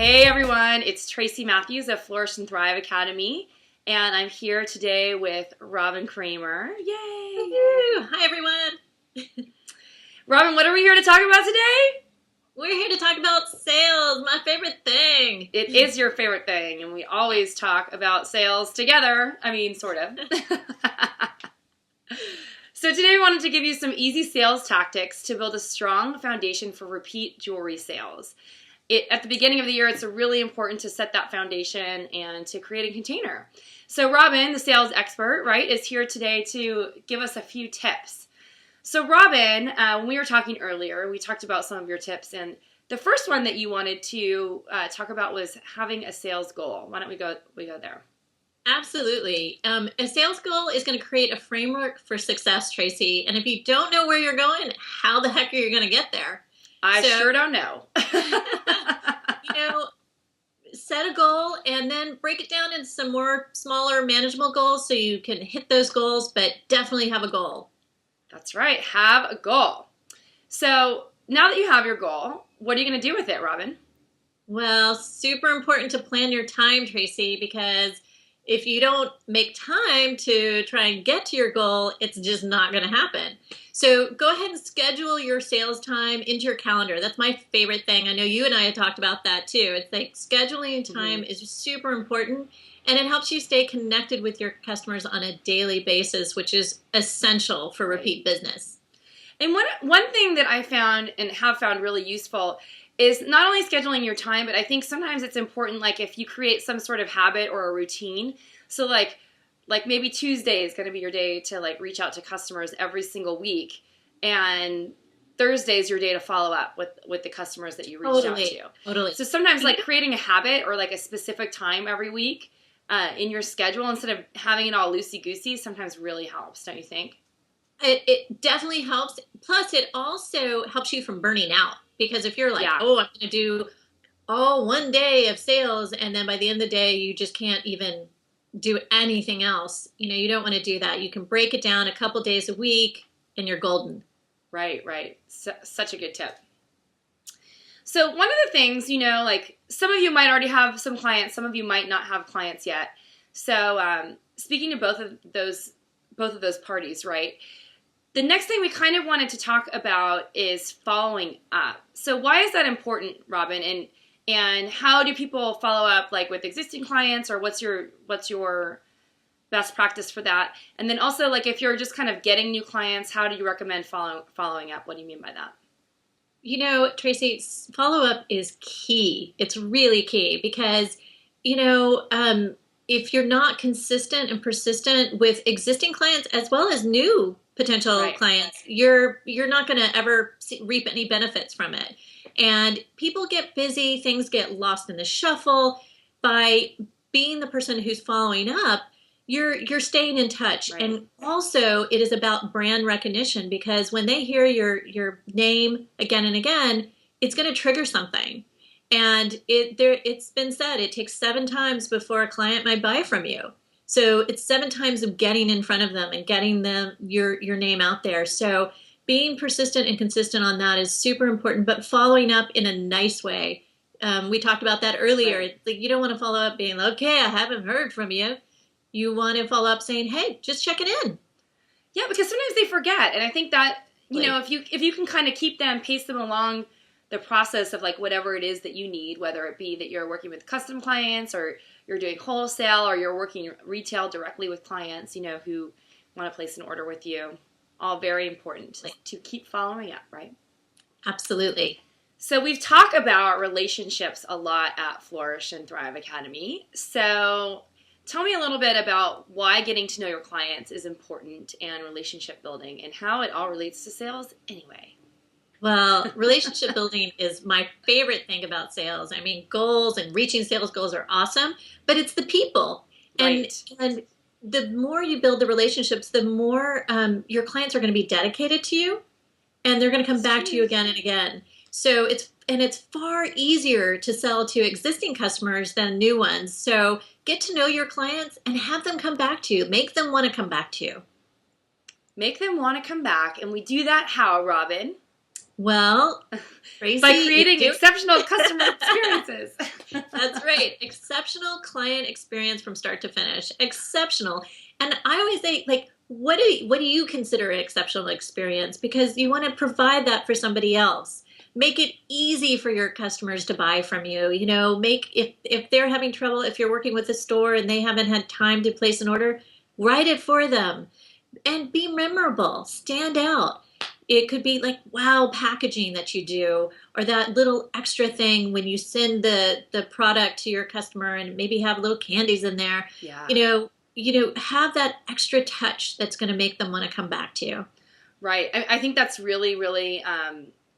Hey everyone, it's Tracy Matthews of Flourish and Thrive Academy, and I'm here today with Robin Kramer. Yay! Woo-hoo. Hi everyone! Robin, what are we here to talk about today? We're here to talk about sales, my favorite thing. It is your favorite thing, and we always talk about sales together. I mean, sort of. So today we wanted to give you some easy sales tactics to build a strong foundation for repeat jewelry sales. At the beginning of the year, it's really important to set that foundation and to create a container. So Robin, the sales expert, right, is here today to give us a few tips. So Robin, when we were talking earlier, we talked about some of your tips, and the first one that you wanted to talk about was having a sales goal. Why don't we go there? Absolutely. A sales goal is going to create a framework for success, Tracy. And if you don't know where you're going, how the heck are you going to get there? I sure don't know. Set a goal and then break it down into some more smaller manageable goals so you can hit those goals, but definitely have a goal. That's right. Have a goal. So now that you have your goal, what are you going to do with it, Robin? Well, super important to plan your time, Tracy, because if you don't make time to try and get to your goal, it's just not going to happen. So go ahead and schedule your sales time into your calendar. That's my favorite thing. I know you and I had talked about that too. It's like scheduling time is super important, and it helps you stay connected with your customers on a daily basis, which is essential for repeat business. And one thing that I found and have found really useful is not only scheduling your time, but I think sometimes it's important, like if you create some sort of habit or a routine. So like maybe Tuesday is going to be your day to like reach out to customers every single week, and Thursday is your day to follow up with the customers that you reached out to. Totally. So sometimes like creating a habit or like a specific time every week in your schedule instead of having it all loosey-goosey sometimes really helps, don't you think? It definitely helps. Plus, it also helps you from burning out. Because if you're like, oh, I'm going to do all one day of sales, and then by the end of the day, you just can't even do anything else, you don't want to do that. You can break it down a couple days a week, and you're golden. Right. Such a good tip. So one of the things, like some of you might already have some clients, some of you might not have clients yet. So speaking to both of those parties, right? The next thing we kind of wanted to talk about is following up. So why is that important, Robin? And how do people follow up, like with existing clients, or what's your best practice for that? And then also, like if you're just kind of getting new clients, how do you recommend following up? What do you mean by that? Tracy, follow up is key. It's really key because, if you're not consistent and persistent with existing clients as well as new potential clients, you're not going to ever reap any benefits from it. And people get busy, things get lost in the shuffle. By being the person who's following up, you're staying in touch. Right. And also it is about brand recognition, because when they hear your name again and again, it's going to trigger something. And it's been said, it takes 7 times before a client might buy from you. So it's 7 times of getting in front of them and getting them your name out there. So being persistent and consistent on that is super important, but following up in a nice way. We talked about that earlier. Right. Like you don't want to follow up being like, okay, I haven't heard from you. You want to follow up saying, hey, just checking in. Yeah, because sometimes they forget. And I think that, if you can kind of keep them, pace them along the process of like whatever it is that you need, whether it be that you're working with custom clients or you're doing wholesale or you're working retail directly with clients, who want to place an order with you. All very important to keep following up, right? Absolutely. So we've talked about relationships a lot at Flourish and Thrive Academy. So tell me a little bit about why getting to know your clients is important and relationship building and how it all relates to sales anyway. Well, relationship building is my favorite thing about sales. I mean, goals and reaching sales goals are awesome, but it's the people. Right. And the more you build the relationships, the more your clients are going to be dedicated to you, and they're going to come back to you again and again. So it's far easier to sell to existing customers than new ones. So get to know your clients and have them come back to you. Make them want to come back to you. Make them want to come back. And we do that how, Robin? Well, Tracy, by creating exceptional customer experiences. That's right. Exceptional client experience from start to finish. Exceptional. And I always say, like, what do you consider an exceptional experience? Because you want to provide that for somebody else. Make it easy for your customers to buy from you. You know, make if they're having trouble, if you're working with a store and they haven't had time to place an order, write it for them and be memorable. Stand out. It could be like wow packaging that you do, or that little extra thing when you send the product to your customer and maybe have little candies in there. Yeah. Have that extra touch that's going to make them want to come back to you. Right. I think that's really, really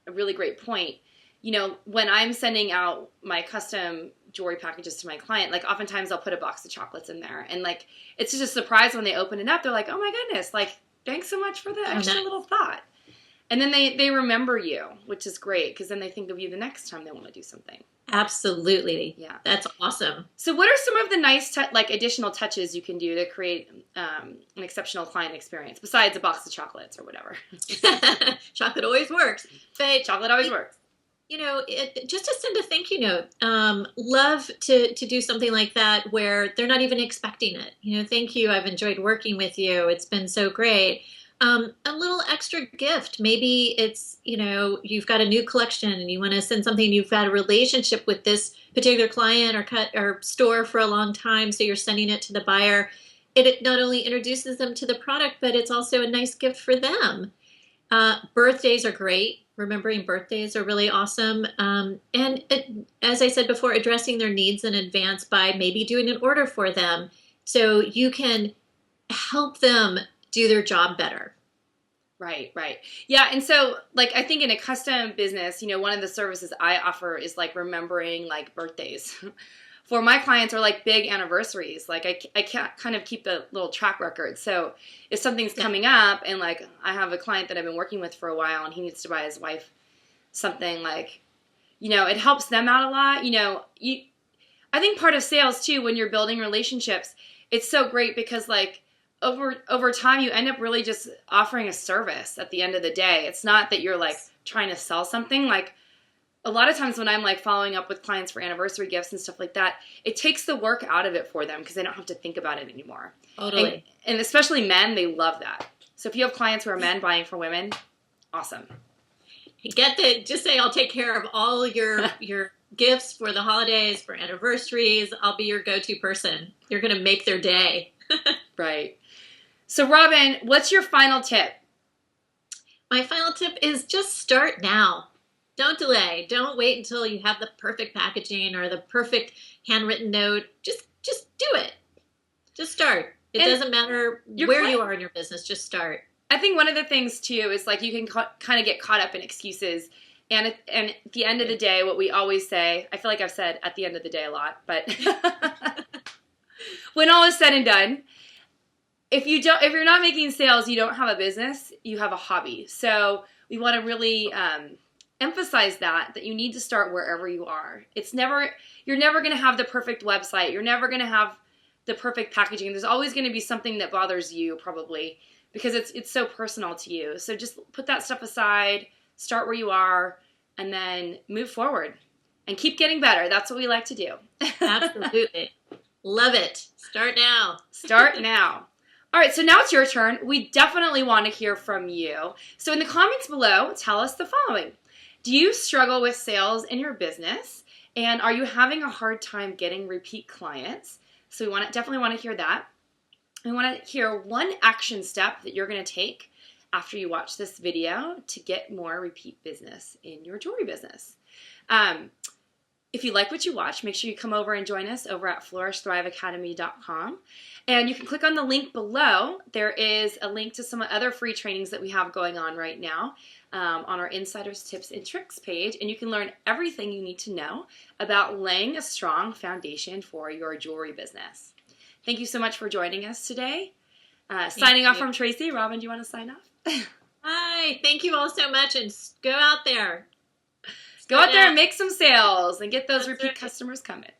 a really great point. You know, when I'm sending out my custom jewelry packages to my client, like oftentimes I'll put a box of chocolates in there, and like it's just a surprise when they open it up. They're like, "Oh my goodness! Like, thanks so much for the extra little thought." And then they remember you, which is great because then they think of you the next time they want to do something. Absolutely. Yeah. That's awesome. So what are some of the nice additional touches you can do to create an exceptional client experience besides a box of chocolates or whatever? Chocolate always works. But chocolate always works. You know, just to send a thank you note. Love to do something like that where they're not even expecting it. You know, thank you. I've enjoyed working with you. It's been so great. A little extra gift. Maybe it's, you've got a new collection and you want to send something, you've had a relationship with this particular client or store for a long time, so you're sending it to the buyer. It not only introduces them to the product, but it's also a nice gift for them. Birthdays are great. Remembering birthdays are really awesome. As I said before, addressing their needs in advance by maybe doing an order for them so you can help them do their job better. Right. Yeah. And so I think in a custom business, one of the services I offer is remembering birthdays for my clients, or big anniversaries. I can't kind of keep a little track record. So if something's coming up and I have a client that I've been working with for a while and he needs to buy his wife something, it helps them out a lot. I think part of sales too, when you're building relationships, it's so great because over time, you end up really just offering a service at the end of the day. It's not that you're trying to sell something. A lot of times when I'm following up with clients for anniversary gifts and stuff like that, it takes the work out of it for them because they don't have to think about it anymore. Totally. And especially men, they love that. So if you have clients who are men buying for women, awesome. Just say, I'll take care of all your gifts for the holidays, for anniversaries. I'll be your go-to person. You're going to make their day. Right. So, Robin, what's your final tip? My final tip is just start now. Don't delay. Don't wait until you have the perfect packaging or the perfect handwritten note. Just do it. Just start. It doesn't matter where you are in your business. Just start. I think one of the things, too, is you can kind of get caught up in excuses. And at the end of the day, what we always say, I feel like I've said at the end of the day a lot, but when all is said and done, if you're not making sales, you don't have a business, you have a hobby. So we want to really emphasize that you need to start wherever you are. You're never going to have the perfect website. You're never going to have the perfect packaging. There's always going to be something that bothers you, probably, because it's so personal to you. So just put that stuff aside, start where you are, and then move forward and keep getting better. That's what we like to do. Absolutely. Love it. Start now. Start now. All right, so now it's your turn. We definitely want to hear from you. So in the comments below, tell us the following. Do you struggle with sales in your business? And are you having a hard time getting repeat clients? So we definitely want to hear that. We want to hear one action step that you're going to take after you watch this video to get more repeat business in your jewelry business. If you like what you watch, make sure you come over and join us over at flourishthriveacademy.com. And you can click on the link below. There is a link to some other free trainings that we have going on right now on our Insiders Tips and Tricks page. And you can learn everything you need to know about laying a strong foundation for your jewelry business. Thank you so much for joining us today. Signing off from Tracy. Robin, do you want to sign off? Hi. Thank you all so much. And go out there. Go out there and make some sales and get those repeat customers coming.